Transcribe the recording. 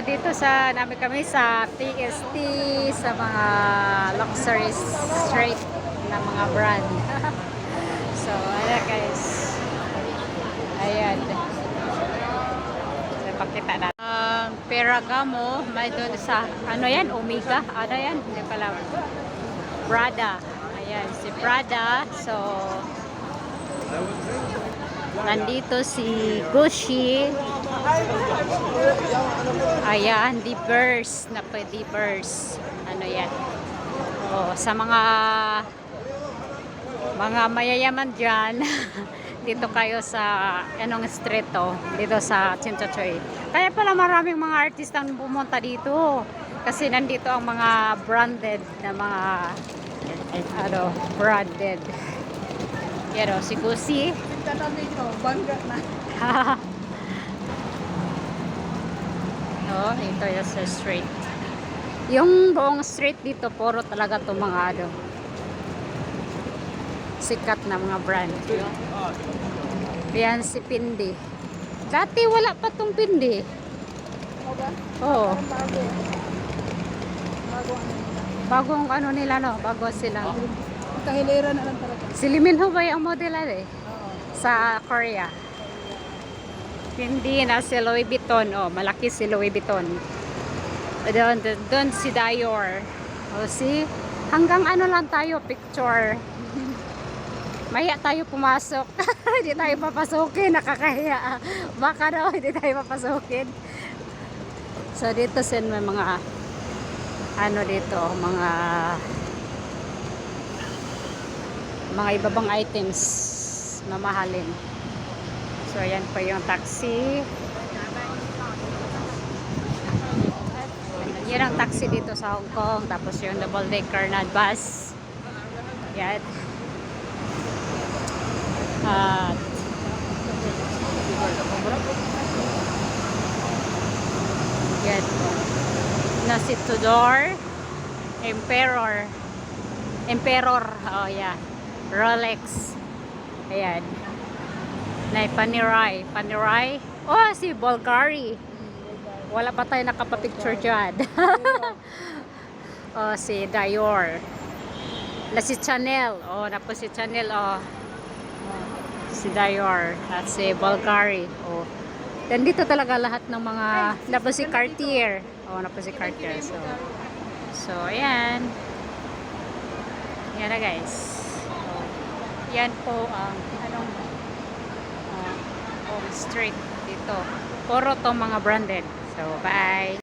dito sa namin kami sa TST sa mga luxury street na mga brand. So, ayan guys. Ayan. So, pakita natin. Ferragamo, may doon sa, ano yan? Omega? Ano yan? Hindi pala. Prada. Ayan, si Prada. So, nandito si Gucci. Ayan, Diverse na pa Diverse. Ano yan? Oh, sa mga mayayaman dyan, dito kayo sa anong street to, dito sa Chinchachoy. Kaya pala maraming mga artistang pumunta dito. Kasi nandito ang mga branded na mga ano, branded. Pero si Gucci. Bangga na. Oh, ito yung sa street. Yung buong street dito, puro talaga to mga ano, sikat na mga brand. Yan si Pindi. Dati wala pa tong Pindi. Oo. Bago. Bagong ano nila, no? Bago sila. Kahilera na lang talaga. Si Lee Min-ho ba yung model eh? Oo. Sa Korea. Pindi na si Louis Vuitton. Oh, malaki si Louis Vuitton. Doon si Dior. O see? Hanggang ano lang tayo, picture. Maya tayo pumasok. Hindi tayo papasukin. Nakakahiya. Baka daw, hindi tayo papasukin. So, dito sin may mga ano dito, mga ibabang items mamahalin. So, ayan pa yung taxi. Yan ang taxi dito sa Hong Kong. Tapos yung double decker na bus. Yan. At yan. Na si Tudor. Emperor. Oh, yeah. Rolex. Ayan. Na Panerai. Oh, si Bulgari. Wala pa tayo nakapapicture dyan. Oh, si Dior. Na si Chanel. Oh, na po si Chanel. Oh. Si Dior. At si Bulgari. Oh. Dan dito talaga lahat ng mga, na po si Cartier. Oh, na po si Cartier. So ayan. Yan na guys. So, yan po ang home street dito. Puro to mga branded. So, bye!